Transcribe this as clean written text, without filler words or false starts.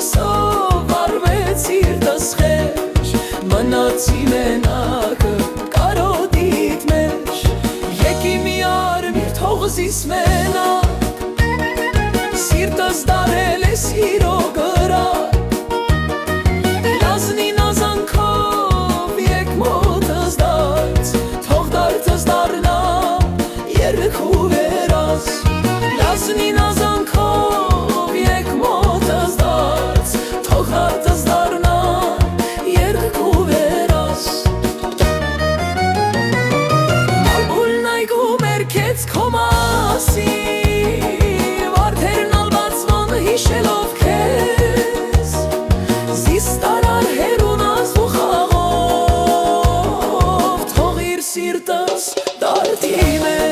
Սովարվեց սիրտս խեշ Մնացի մենակը կարոտիդ մեջ Եկի մի արմիր թող զիս մենակ Սիրտս դարել է սիրո գրակ Լազնի նազանքով եկ մոտս դարձ Թող դարձս դարնա երգու վերած Լազնի նազանքով եկ մոտս դարձ Թող դարձս դարնա երգու վերած Մալմուլն այգում երգեց քո մասին Վարդերն ալբացման հիշելով քեզ Զիս տարար հերուն ազվու խաղով Թող իր սիրտս դարդի մեջ